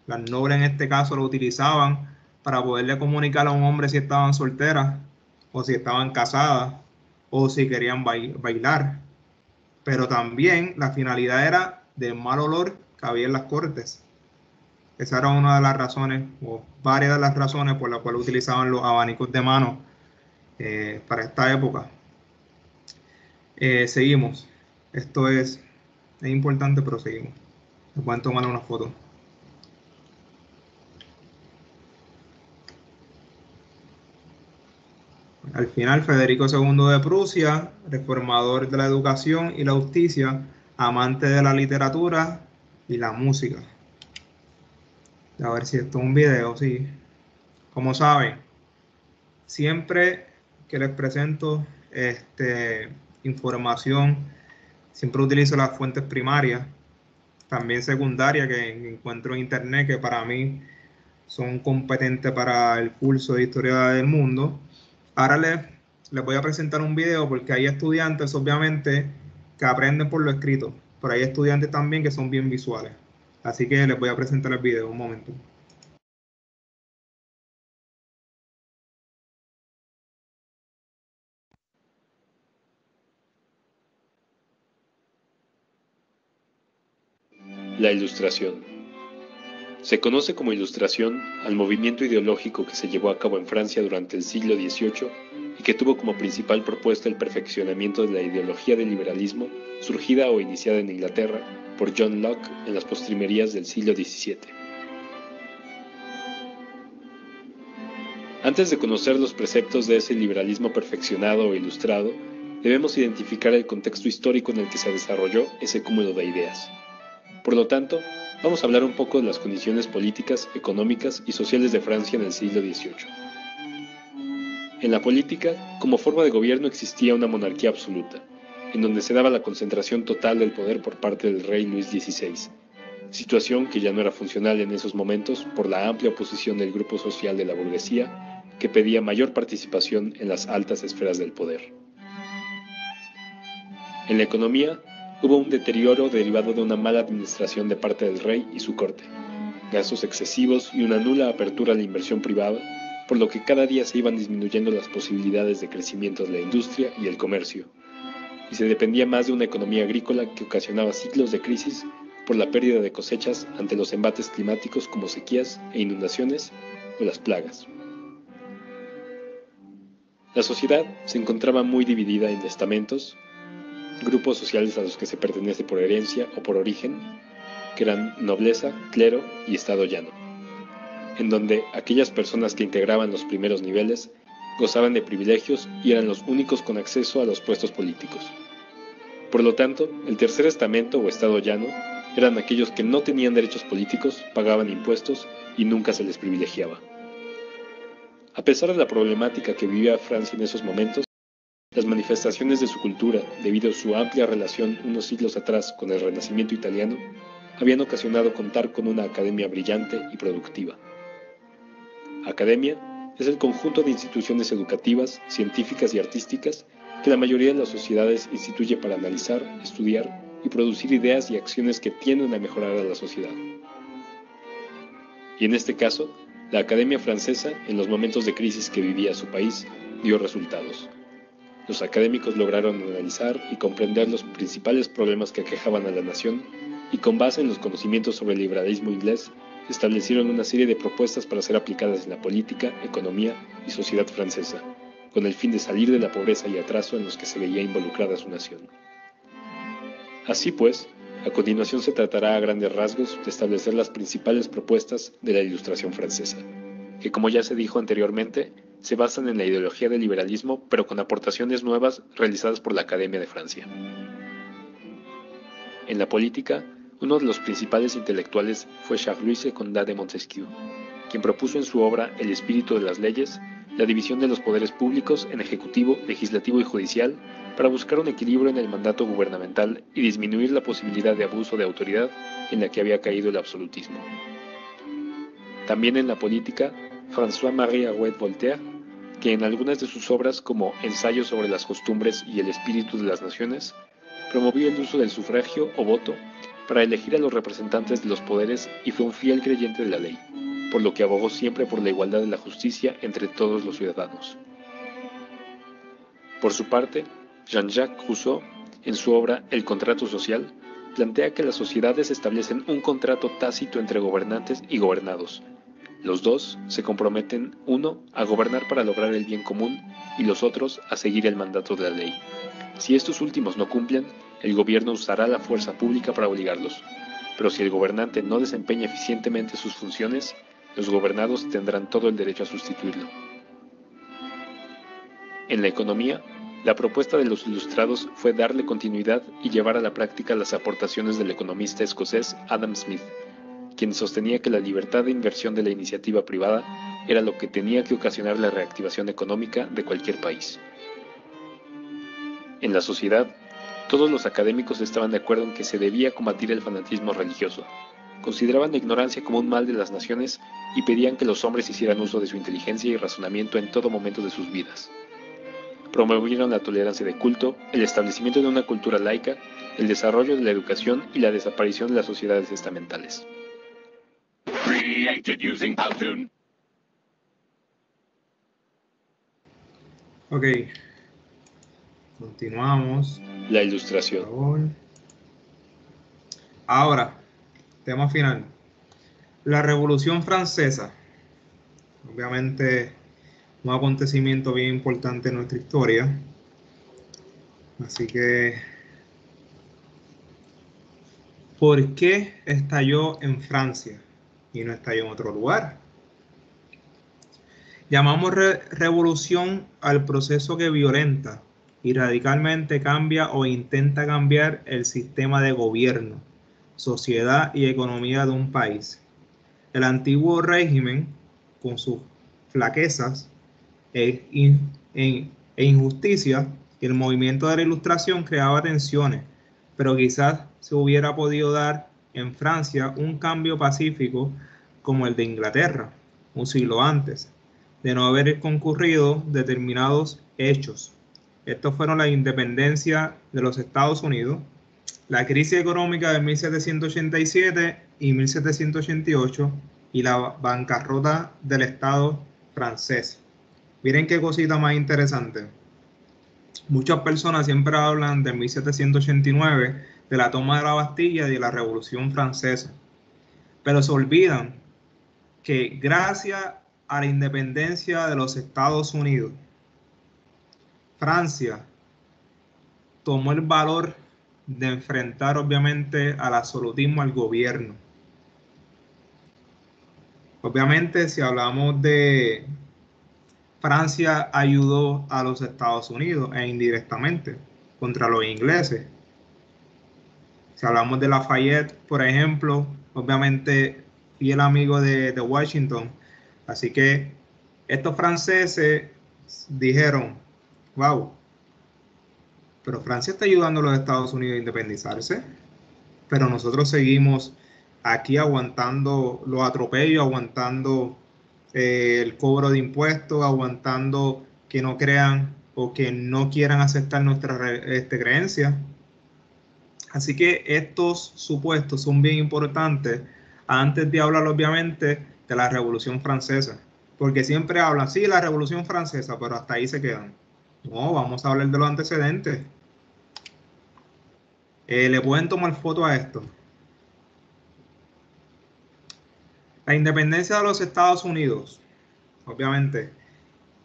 las nobles en este caso lo utilizaban para poderle comunicar a un hombre si estaban solteras o si estaban casadas o si querían bailar. Pero también la finalidad era del mal olor que había en las cortes. Esa era una de las razones, o varias de las razones por las cuales utilizaban los abanicos de mano para esta época. Seguimos. Esto es importante, pero seguimos. Me pueden tomar una foto. Al final, Federico II de Prusia, reformador de la educación y la justicia, amante de la literatura y la música. A ver si esto es un video, sí. Como saben, siempre que les presento información, siempre utilizo las fuentes primarias, también secundarias que encuentro en internet, que para mí son competentes para el curso de Historia del Mundo. Ahora les voy a presentar un video porque hay estudiantes, obviamente, que aprenden por lo escrito, pero hay estudiantes también que son bien visuales. Así que les voy a presentar el video, un momento. La Ilustración. Se conoce como Ilustración al movimiento ideológico que se llevó a cabo en Francia durante el siglo XVIII y que tuvo como principal propuesta el perfeccionamiento de la ideología del liberalismo surgida o iniciada en Inglaterra por John Locke en las postrimerías del siglo XVII. Antes de conocer los preceptos de ese liberalismo perfeccionado o ilustrado, debemos identificar el contexto histórico en el que se desarrolló ese cúmulo de ideas. Por lo tanto, vamos a hablar un poco de las condiciones políticas, económicas y sociales de Francia en el siglo XVIII. En la política, como forma de gobierno existía una monarquía absoluta, en donde se daba la concentración total del poder por parte del rey Luis XVI, situación que ya no era funcional en esos momentos por la amplia oposición del grupo social de la burguesía, que pedía mayor participación en las altas esferas del poder. En la economía, hubo un deterioro derivado de una mala administración de parte del rey y su corte, gastos excesivos y una nula apertura a la inversión privada, por lo que cada día se iban disminuyendo las posibilidades de crecimiento de la industria y el comercio, y se dependía más de una economía agrícola que ocasionaba ciclos de crisis por la pérdida de cosechas ante los embates climáticos como sequías e inundaciones o las plagas. La sociedad se encontraba muy dividida en estamentos, grupos sociales a los que se pertenece por herencia o por origen, que eran nobleza, clero y estado llano, en donde aquellas personas que integraban los primeros niveles gozaban de privilegios y eran los únicos con acceso a los puestos políticos. Por lo tanto, el tercer estamento o estado llano eran aquellos que no tenían derechos políticos, pagaban impuestos y nunca se les privilegiaba. A pesar de la problemática que vivía Francia en esos momentos, las manifestaciones de su cultura, debido a su amplia relación unos siglos atrás con el Renacimiento italiano, habían ocasionado contar con una academia brillante y productiva. Academia es el conjunto de instituciones educativas, científicas y artísticas que la mayoría de las sociedades instituye para analizar, estudiar y producir ideas y acciones que tienden a mejorar a la sociedad. Y en este caso, la Academia Francesa, en los momentos de crisis que vivía su país, dio resultados. Los académicos lograron analizar y comprender los principales problemas que aquejaban a la nación y con base en los conocimientos sobre el liberalismo inglés, establecieron una serie de propuestas para ser aplicadas en la política, economía y sociedad francesa, con el fin de salir de la pobreza y atraso en los que se veía involucrada su nación. Así pues, a continuación se tratará a grandes rasgos de establecer las principales propuestas de la Ilustración francesa, que como ya se dijo anteriormente, se basan en la ideología del liberalismo, pero con aportaciones nuevas realizadas por la Academia de Francia. En la política, uno de los principales intelectuales fue Charles Condá de Montesquieu, quien propuso en su obra El espíritu de las leyes la división de los poderes públicos en ejecutivo, legislativo y judicial para buscar un equilibrio en el mandato gubernamental y disminuir la posibilidad de abuso de autoridad en la que había caído el absolutismo. También en la política, François-Marie Arouet Voltaire, que en algunas de sus obras como Ensayo sobre las costumbres y el espíritu de las naciones, promovió el uso del sufragio o voto para elegir a los representantes de los poderes y fue un fiel creyente de la ley, por lo que abogó siempre por la igualdad de la justicia entre todos los ciudadanos. Por su parte, Jean-Jacques Rousseau, en su obra El contrato social, plantea que las sociedades establecen un contrato tácito entre gobernantes y gobernados. Los dos se comprometen, uno, a gobernar para lograr el bien común y los otros a seguir el mandato de la ley. Si estos últimos no cumplen, el gobierno usará la fuerza pública para obligarlos. Pero si el gobernante no desempeña eficientemente sus funciones, los gobernados tendrán todo el derecho a sustituirlo. En la economía, la propuesta de los ilustrados fue darle continuidad y llevar a la práctica las aportaciones del economista escocés Adam Smith, quien sostenía que la libertad de inversión de la iniciativa privada era lo que tenía que ocasionar la reactivación económica de cualquier país. En la sociedad, todos los académicos estaban de acuerdo en que se debía combatir el fanatismo religioso. Consideraban la ignorancia como un mal de las naciones y pedían que los hombres hicieran uso de su inteligencia y razonamiento en todo momento de sus vidas. Promovieron la tolerancia de culto, el establecimiento de una cultura laica, el desarrollo de la educación y la desaparición de las sociedades estamentales. Ok, continuamos. La Ilustración. Ahora, tema final. La Revolución Francesa. Obviamente, un acontecimiento bien importante en nuestra historia. Así que, ¿por qué estalló en Francia y no estalló en otro lugar? Llamamos revolución al proceso que violenta y radicalmente cambia o intenta cambiar el sistema de gobierno, sociedad y economía de un país. El antiguo régimen, con sus flaquezas e injusticias, y el movimiento de la Ilustración creaba tensiones, pero quizás se hubiera podido dar en Francia un cambio pacífico como el de Inglaterra, un siglo antes, de no haber concurrido determinados hechos. Estos fueron la independencia de los Estados Unidos, la crisis económica de 1787 y 1788 y la bancarrota del Estado francés. Miren qué cosita más interesante. Muchas personas siempre hablan de 1789, de la toma de la Bastilla y de la Revolución Francesa, pero se olvidan que gracias a la independencia de los Estados Unidos, Francia tomó el valor de enfrentar obviamente al absolutismo, al gobierno. Obviamente, si hablamos de Francia, ayudó a los Estados Unidos e indirectamente contra los ingleses. Si hablamos de Lafayette, por ejemplo, obviamente fiel amigo de Washington. Así que estos franceses dijeron, wow, pero Francia está ayudando a los Estados Unidos a independizarse, pero nosotros seguimos aquí aguantando los atropellos, aguantando el cobro de impuestos, aguantando que no crean o que no quieran aceptar nuestras creencias. Así que estos supuestos son bien importantes antes de hablar obviamente de la Revolución Francesa, porque siempre hablan, sí, la Revolución Francesa, pero hasta ahí se quedan. No, vamos a hablar de los antecedentes. Le pueden tomar foto a esto. La independencia de los Estados Unidos, obviamente,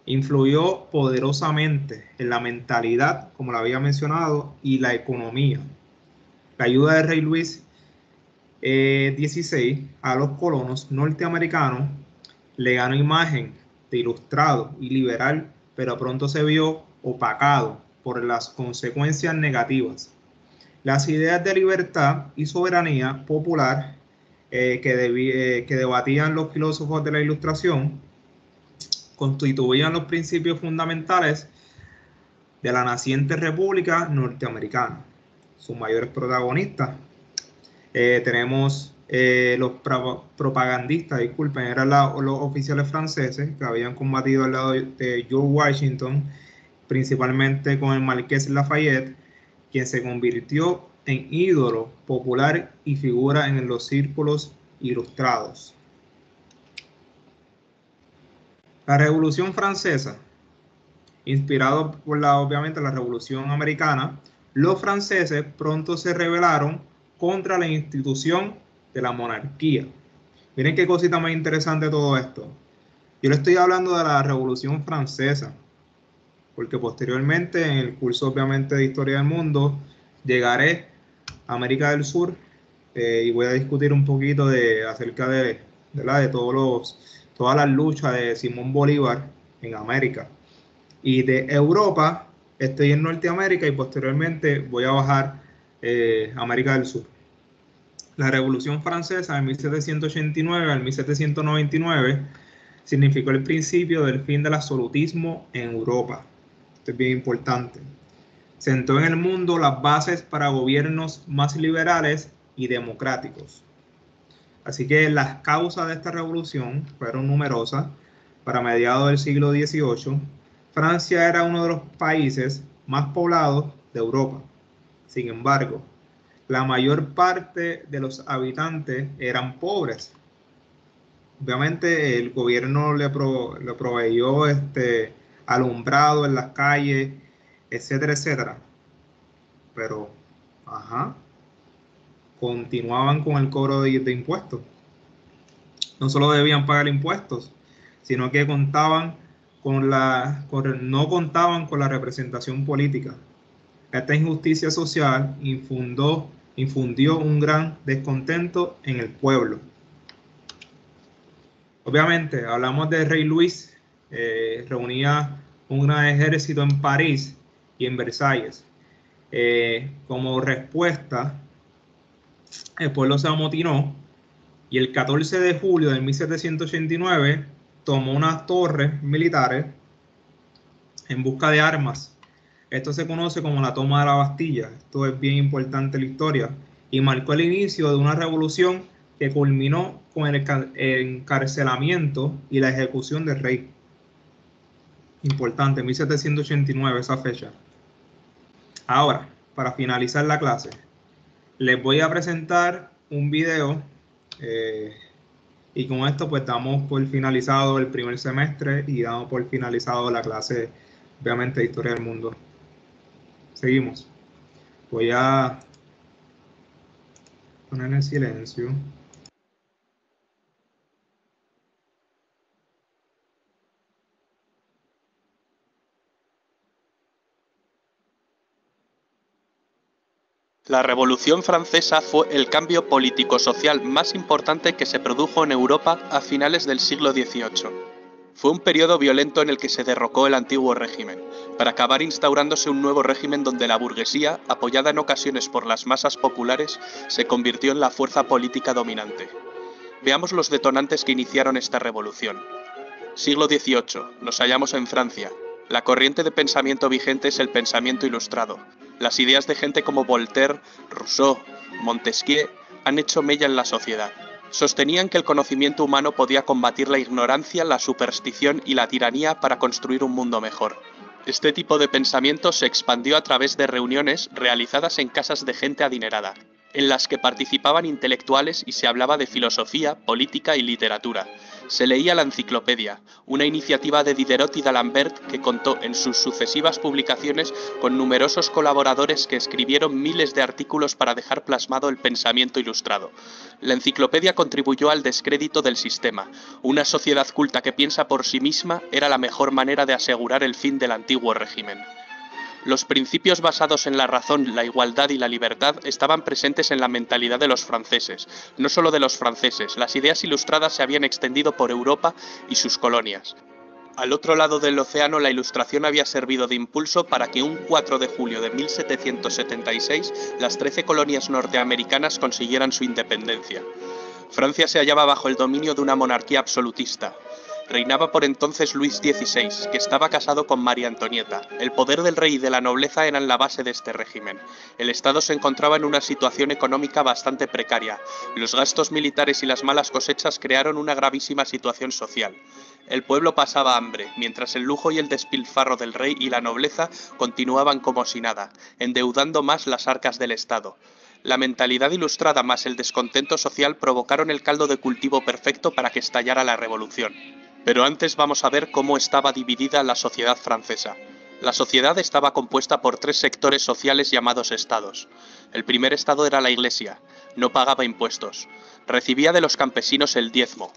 influyó poderosamente en la mentalidad, como lo había mencionado, y la economía. La ayuda del rey Luis XVI a los colonos norteamericanos le ganó imagen de ilustrado y liberal, pero pronto se vio opacado por las consecuencias negativas. Las ideas de libertad y soberanía popular que debatían los filósofos de la Ilustración constituían los principios fundamentales de la naciente República Norteamericana. Sus mayores protagonistas tenemos los propagandistas, disculpen, eran los oficiales franceses que habían combatido al lado de George Washington, principalmente con el Marqués Lafayette, quien se convirtió en ídolo popular y figura en los círculos ilustrados. La Revolución Francesa, inspirado por obviamente la Revolución Americana, los franceses pronto se rebelaron contra la institución de la monarquía. Miren qué cosita más interesante todo esto. Yo le estoy hablando de la Revolución Francesa, porque posteriormente en el curso obviamente de Historia del Mundo llegaré a América del Sur y voy a discutir un poquito acerca de todas las luchas de Simón Bolívar en América. Y de Europa estoy en Norteamérica y posteriormente voy a bajar a América del Sur. La Revolución Francesa de 1789 al 1799 significó el principio del fin del absolutismo en Europa. Esto es bien importante. Sentó en el mundo las bases para gobiernos más liberales y democráticos. Así que las causas de esta revolución fueron numerosas. Para mediados del siglo XVIII, Francia era uno de los países más poblados de Europa. Sin embargo, la mayor parte de los habitantes eran pobres. Obviamente el gobierno le proveyó alumbrado en las calles, etcétera, etcétera. Pero, continuaban con el cobro de impuestos. No solo debían pagar impuestos, sino que no contaban con la representación política. Esta injusticia social infundió un gran descontento en el pueblo. Obviamente, hablamos del rey Luis, reunía un gran ejército en París y en Versalles. Como respuesta, el pueblo se amotinó y el 14 de julio de 1789 tomó unas torres militares en busca de armas. Esto se conoce como la toma de la Bastilla. Esto es bien importante en la historia y marcó el inicio de una revolución que culminó con el encarcelamiento y la ejecución del rey. Importante, 1789, esa fecha. Ahora, para finalizar la clase, les voy a presentar un video y con esto pues damos por finalizado el primer semestre y damos por finalizado la clase, obviamente, de Historia del Mundo. Seguimos. Voy a poner en silencio. La Revolución Francesa fue el cambio político-social más importante que se produjo en Europa a finales del siglo XVIII. Fue un periodo violento en el que se derrocó el antiguo régimen, para acabar instaurándose un nuevo régimen donde la burguesía, apoyada en ocasiones por las masas populares, se convirtió en la fuerza política dominante. Veamos los detonantes que iniciaron esta revolución. Siglo XVIII. Nos hallamos en Francia. La corriente de pensamiento vigente es el pensamiento ilustrado. Las ideas de gente como Voltaire, Rousseau, Montesquieu han hecho mella en la sociedad. Sostenían que el conocimiento humano podía combatir la ignorancia, la superstición y la tiranía para construir un mundo mejor. Este tipo de pensamiento se expandió a través de reuniones realizadas en casas de gente adinerada, en las que participaban intelectuales y se hablaba de filosofía, política y literatura. Se leía la Enciclopedia, una iniciativa de Diderot y d'Alembert que contó en sus sucesivas publicaciones con numerosos colaboradores que escribieron miles de artículos para dejar plasmado el pensamiento ilustrado. La Enciclopedia contribuyó al descrédito del sistema. Una sociedad culta que piensa por sí misma era la mejor manera de asegurar el fin del antiguo régimen. Los principios basados en la razón, la igualdad y la libertad estaban presentes en la mentalidad de los franceses. No solo de los franceses, las ideas ilustradas se habían extendido por Europa y sus colonias. Al otro lado del océano, la Ilustración había servido de impulso para que un 4 de julio de 1776 las 13 colonias norteamericanas consiguieran su independencia. Francia se hallaba bajo el dominio de una monarquía absolutista. Reinaba por entonces Luis XVI, que estaba casado con María Antonieta. El poder del rey y de la nobleza eran la base de este régimen. El Estado se encontraba en una situación económica bastante precaria. Los gastos militares y las malas cosechas crearon una gravísima situación social. El pueblo pasaba hambre, mientras el lujo y el despilfarro del rey y la nobleza continuaban como si nada, endeudando más las arcas del Estado. La mentalidad ilustrada más el descontento social provocaron el caldo de cultivo perfecto para que estallara la revolución. Pero antes vamos a ver cómo estaba dividida la sociedad francesa. La sociedad estaba compuesta por 3 sectores sociales llamados estados. El primer estado era la Iglesia, no pagaba impuestos. Recibía de los campesinos el diezmo,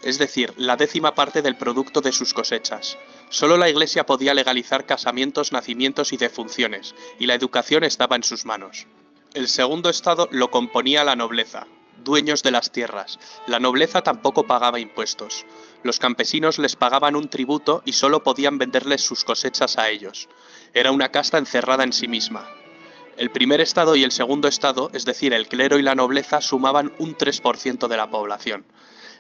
es decir, la 10ª parte del producto de sus cosechas. Solo la Iglesia podía legalizar casamientos, nacimientos y defunciones, y la educación estaba en sus manos. El segundo estado lo componía la nobleza, dueños de las tierras. La nobleza tampoco pagaba impuestos. Los campesinos les pagaban un tributo y solo podían venderles sus cosechas a ellos. Era una casta encerrada en sí misma. El primer estado y el segundo estado, es decir, el clero y la nobleza, sumaban un 3% de la población.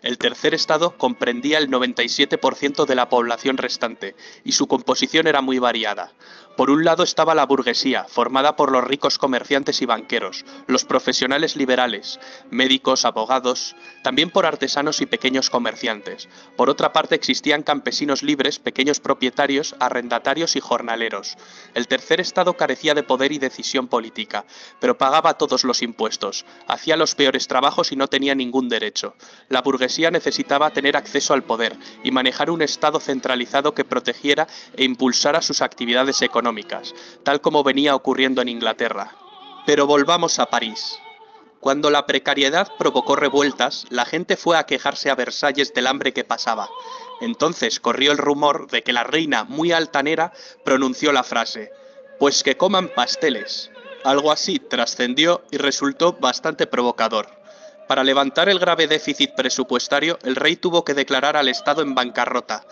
El tercer estado comprendía el 97% de la población restante, y su composición era muy variada. Por un lado estaba la burguesía, formada por los ricos comerciantes y banqueros, los profesionales liberales, médicos, abogados, también por artesanos y pequeños comerciantes. Por otra parte existían campesinos libres, pequeños propietarios, arrendatarios y jornaleros. El tercer estado carecía de poder y decisión política, pero pagaba todos los impuestos, hacía los peores trabajos y no tenía ningún derecho. La burguesía necesitaba tener acceso al poder y manejar un estado centralizado que protegiera e impulsara sus actividades económicas, tal como venía ocurriendo en Inglaterra. Pero volvamos a París. Cuando la precariedad provocó revueltas, la gente fue a quejarse a Versalles del hambre que pasaba. Entonces corrió el rumor de que la reina, muy altanera, pronunció la frase: «Pues que coman pasteles». Algo así trascendió y resultó bastante provocador. Para levantar el grave déficit presupuestario, el rey tuvo que declarar al Estado en bancarrota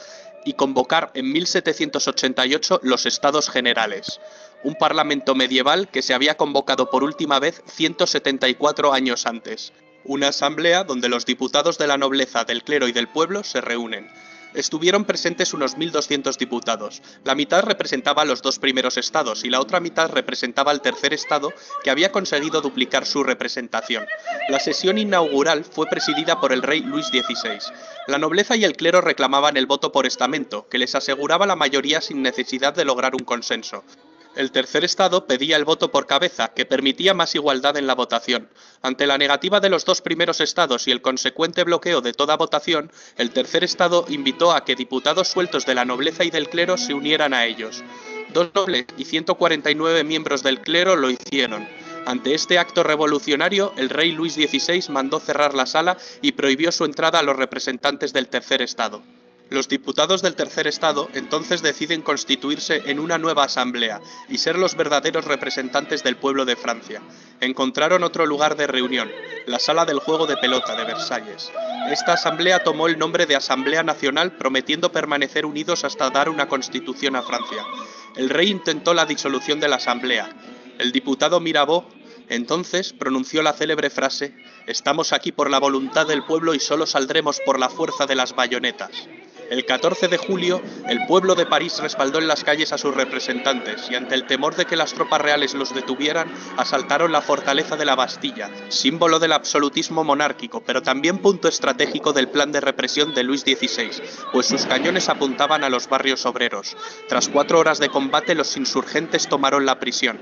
y convocar en 1788 los Estados Generales. un parlamento medieval que se había convocado por última vez 174 años antes. Una asamblea donde los diputados de la nobleza, del clero y del pueblo se reúnen. Estuvieron presentes unos 1.200 diputados. La mitad representaba a los dos primeros estados y la otra mitad representaba al tercer estado, que había conseguido duplicar su representación. La sesión inaugural fue presidida por el rey Luis XVI. La nobleza y el clero reclamaban el voto por estamento, que les aseguraba la mayoría sin necesidad de lograr un consenso. El tercer estado pedía el voto por cabeza, que permitía más igualdad en la votación. Ante la negativa de los dos primeros estados y el consecuente bloqueo de toda votación, el tercer estado invitó a que diputados sueltos de la nobleza y del clero se unieran a ellos. 2 nobles y 149 miembros del clero lo hicieron. Ante este acto revolucionario, el rey Luis XVI mandó cerrar la sala y prohibió su entrada a los representantes del tercer estado. Los diputados del tercer estado entonces deciden constituirse en una nueva asamblea y ser los verdaderos representantes del pueblo de Francia. Encontraron otro lugar de reunión, la sala del juego de pelota de Versalles. Esta asamblea tomó el nombre de Asamblea Nacional, prometiendo permanecer unidos hasta dar una constitución a Francia. El rey intentó la disolución de la asamblea. El diputado Mirabeau entonces pronunció la célebre frase: «Estamos aquí por la voluntad del pueblo y solo saldremos por la fuerza de las bayonetas». El 14 de julio, el pueblo de París respaldó en las calles a sus representantes y ante el temor de que las tropas reales los detuvieran, asaltaron la fortaleza de la Bastilla, símbolo del absolutismo monárquico, pero también punto estratégico del plan de represión de Luis XVI, pues sus cañones apuntaban a los barrios obreros. Tras 4 horas de combate, los insurgentes tomaron la prisión.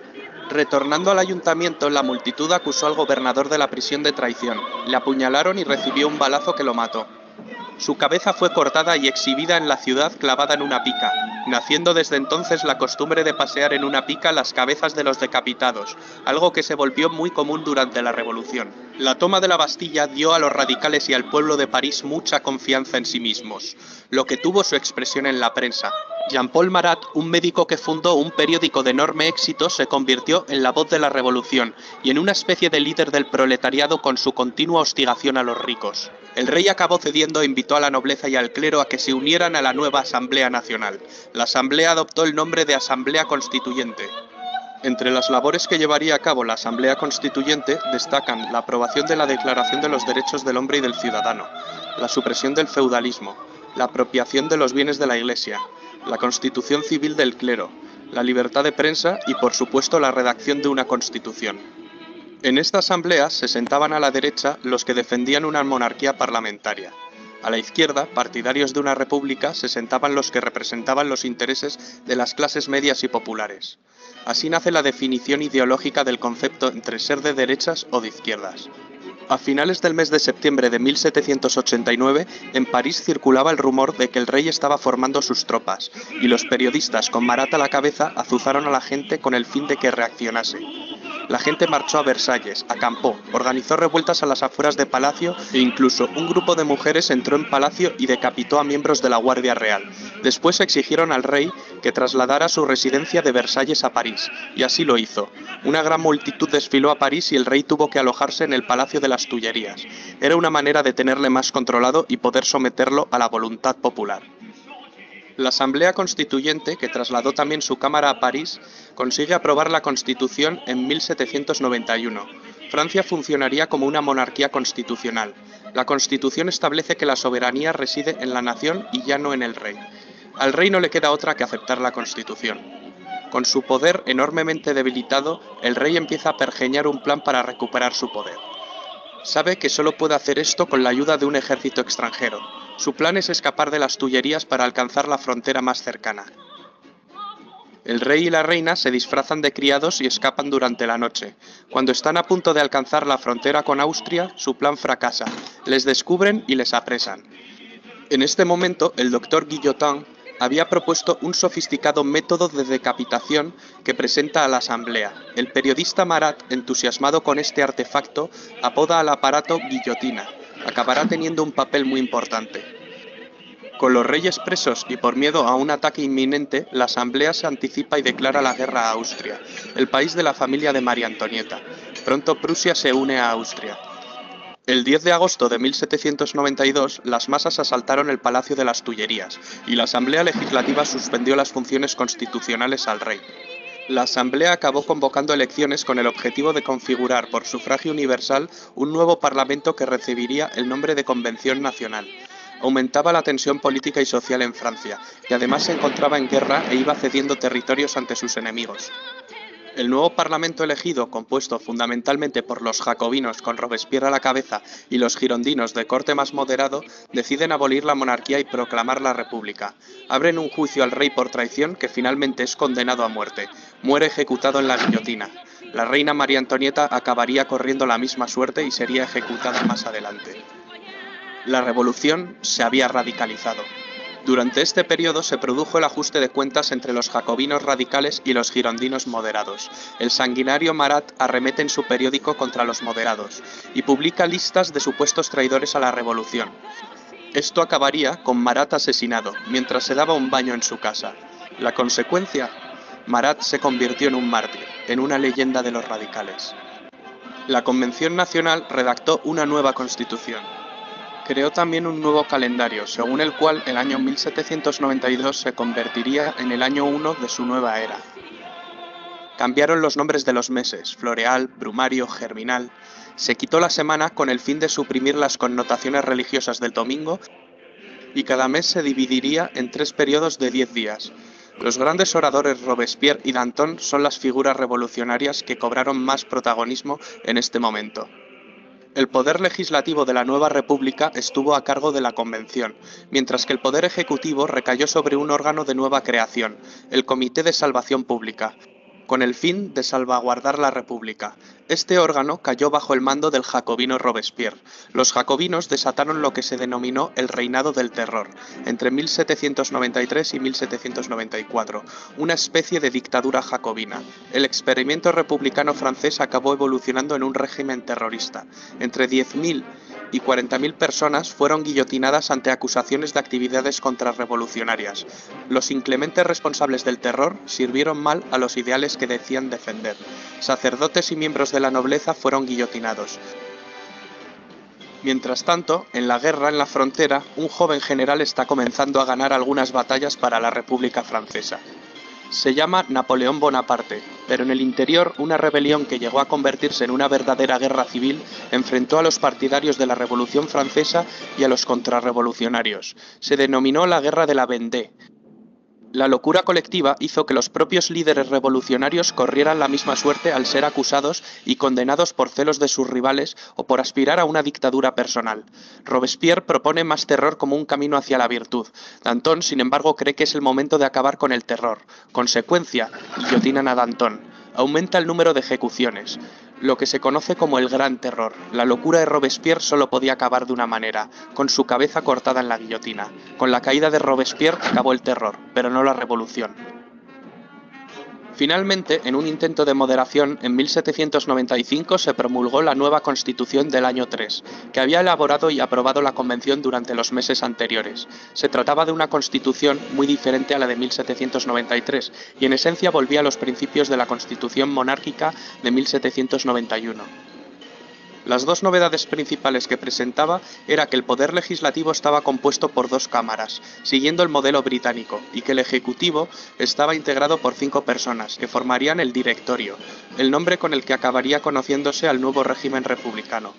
Retornando al ayuntamiento, la multitud acusó al gobernador de la prisión de traición. Le apuñalaron y recibió un balazo que lo mató. Su cabeza fue cortada y exhibida en la ciudad clavada en una pica, naciendo desde entonces la costumbre de pasear en una pica las cabezas de los decapitados, algo que se volvió muy común durante la Revolución. La toma de la Bastilla dio a los radicales y al pueblo de París mucha confianza en sí mismos, lo que tuvo su expresión en la prensa. Jean-Paul Marat, un médico que fundó un periódico de enorme éxito, se convirtió en la voz de la revolución y en una especie de líder del proletariado con su continua hostigación a los ricos. El rey acabó cediendo e invitó a la nobleza y al clero a que se unieran a la nueva Asamblea Nacional. La Asamblea adoptó el nombre de Asamblea Constituyente. Entre las labores que llevaría a cabo la Asamblea Constituyente destacan la aprobación de la Declaración de los Derechos del Hombre y del Ciudadano, la supresión del feudalismo, la apropiación de los bienes de la Iglesia, la constitución civil del clero, la libertad de prensa y, por supuesto, la redacción de una constitución. En esta asamblea se sentaban a la derecha los que defendían una monarquía parlamentaria. A la izquierda, partidarios de una república, se sentaban los que representaban los intereses de las clases medias y populares. Así nace la definición ideológica del concepto entre ser de derechas o de izquierdas. A finales del mes de septiembre de 1789, en París circulaba el rumor de que el rey estaba formando sus tropas, y los periodistas, con Marat a la cabeza, azuzaron a la gente con el fin de que reaccionase. La gente marchó a Versalles, acampó, organizó revueltas a las afueras de Palacio e incluso un grupo de mujeres entró en Palacio y decapitó a miembros de la Guardia Real. Después exigieron al rey que trasladara su residencia de Versalles a París, y así lo hizo. Una gran multitud desfiló a París y el rey tuvo que alojarse en el Palacio de las Tullerías. Era una manera de tenerle más controlado y poder someterlo a la voluntad popular. La Asamblea Constituyente, que trasladó también su cámara a París, consigue aprobar la Constitución en 1791. Francia funcionaría como una monarquía constitucional. La Constitución establece que la soberanía reside en la nación y ya no en el rey. Al rey no le queda otra que aceptar la Constitución. Con su poder enormemente debilitado, el rey empieza a pergeñar un plan para recuperar su poder. Sabe que solo puede hacer esto con la ayuda de un ejército extranjero. Su plan es escapar de las Tullerías para alcanzar la frontera más cercana. El rey y la reina se disfrazan de criados y escapan durante la noche. Cuando están a punto de alcanzar la frontera con Austria, su plan fracasa. Les descubren y les apresan. En este momento, el doctor Guillotin había propuesto un sofisticado método de decapitación que presenta a la asamblea. El periodista Marat, entusiasmado con este artefacto, apoda al aparato guillotina. Acabará teniendo un papel muy importante. Con los reyes presos y por miedo a un ataque inminente, la asamblea se anticipa y declara la guerra a Austria, el país de la familia de María Antonieta. Pronto Prusia se une a Austria. El 10 de agosto de 1792, las masas asaltaron el Palacio de las Tullerías y la Asamblea Legislativa suspendió las funciones constitucionales al rey. La Asamblea acabó convocando elecciones con el objetivo de configurar por sufragio universal un nuevo Parlamento que recibiría el nombre de Convención Nacional. Aumentaba la tensión política y social en Francia, que además se encontraba en guerra e iba cediendo territorios ante sus enemigos. El nuevo Parlamento elegido, compuesto fundamentalmente por los jacobinos con Robespierre a la cabeza y los girondinos de corte más moderado, deciden abolir la monarquía y proclamar la República. Abren un juicio al rey por traición que finalmente es condenado a muerte. Muere ejecutado en la guillotina. La reina María Antonieta acabaría corriendo la misma suerte y sería ejecutada más adelante. La revolución se había radicalizado. Durante este periodo se produjo el ajuste de cuentas entre los jacobinos radicales y los girondinos moderados. El sanguinario Marat arremete en su periódico contra los moderados y publica listas de supuestos traidores a la revolución. Esto acabaría con Marat asesinado, mientras se daba un baño en su casa. La consecuencia: Marat se convirtió en un mártir, en una leyenda de los radicales. La Convención Nacional redactó una nueva constitución. Creó también un nuevo calendario, según el cual el año 1792 se convertiría en el año 1 de su nueva era. Cambiaron los nombres de los meses: floreal, brumario, germinal. Se quitó la semana con el fin de suprimir las connotaciones religiosas del domingo y cada mes se dividiría en 3 periodos de 10 días. Los grandes oradores Robespierre y Danton son las figuras revolucionarias que cobraron más protagonismo en este momento. El poder legislativo de la nueva república estuvo a cargo de la Convención, mientras que el poder ejecutivo recayó sobre un órgano de nueva creación, el Comité de Salvación Pública, con el fin de salvaguardar la república. Este órgano cayó bajo el mando del jacobino Robespierre. Los jacobinos desataron lo que se denominó el Reinado del Terror, entre 1793 y 1794, una especie de dictadura jacobina. El experimento republicano francés acabó evolucionando en un régimen terrorista. Entre 10.000 y 40.000 personas fueron guillotinadas ante acusaciones de actividades contrarrevolucionarias. Los inclementes responsables del terror sirvieron mal a los ideales que decían defender. Sacerdotes y miembros de la nobleza fueron guillotinados. Mientras tanto, en la guerra en la frontera, un joven general está comenzando a ganar algunas batallas para la República Francesa. Se llama Napoleón Bonaparte, pero en el interior una rebelión que llegó a convertirse en una verdadera guerra civil enfrentó a los partidarios de la Revolución Francesa y a los contrarrevolucionarios. Se denominó la Guerra de la Vendée. La locura colectiva hizo que los propios líderes revolucionarios corrieran la misma suerte al ser acusados y condenados por celos de sus rivales o por aspirar a una dictadura personal. Robespierre propone más terror como un camino hacia la virtud. Danton, sin embargo, cree que es el momento de acabar con el terror. Consecuencia: guillotinan a Danton. Aumenta el número de ejecuciones, lo que se conoce como el Gran Terror. La locura de Robespierre solo podía acabar de una manera: con su cabeza cortada en la guillotina. Con la caída de Robespierre acabó el terror, pero no la revolución. Finalmente, en un intento de moderación, en 1795 se promulgó la nueva Constitución del año 3, que había elaborado y aprobado la Convención durante los meses anteriores. Se trataba de una constitución muy diferente a la de 1793 y en esencia volvía a los principios de la Constitución monárquica de 1791. Las dos novedades principales que presentaba era que el poder legislativo estaba compuesto por 2 cámaras, siguiendo el modelo británico, y que el ejecutivo estaba integrado por 5 personas, que formarían el directorio, el nombre con el que acabaría conociéndose al nuevo régimen republicano.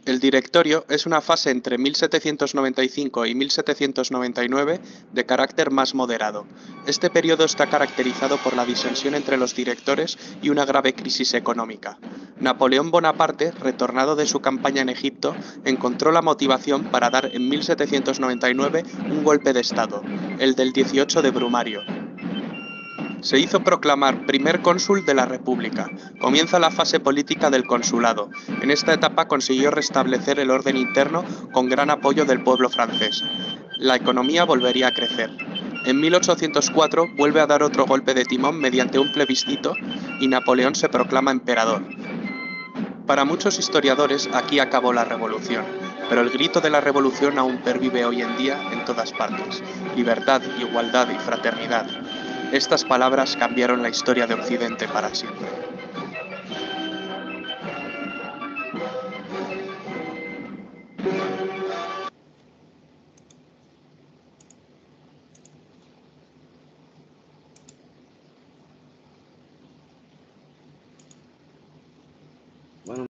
El directorio es una fase entre 1795 y 1799 de carácter más moderado. Este periodo está caracterizado por la disensión entre los directores y una grave crisis económica. Napoleón Bonaparte, retornado de su campaña en Egipto, encontró la motivación para dar en 1799 un golpe de Estado, el del 18 de Brumario. Se hizo proclamar primer cónsul de la República. Comienza la fase política del consulado. En esta etapa consiguió restablecer el orden interno con gran apoyo del pueblo francés. La economía volvería a crecer. En 1804 vuelve a dar otro golpe de timón mediante un plebiscito y Napoleón se proclama emperador. Para muchos historiadores aquí acabó la revolución, pero el grito de la revolución aún pervive hoy en día en todas partes: libertad, igualdad y fraternidad. Estas palabras cambiaron la historia de Occidente para siempre. Bueno.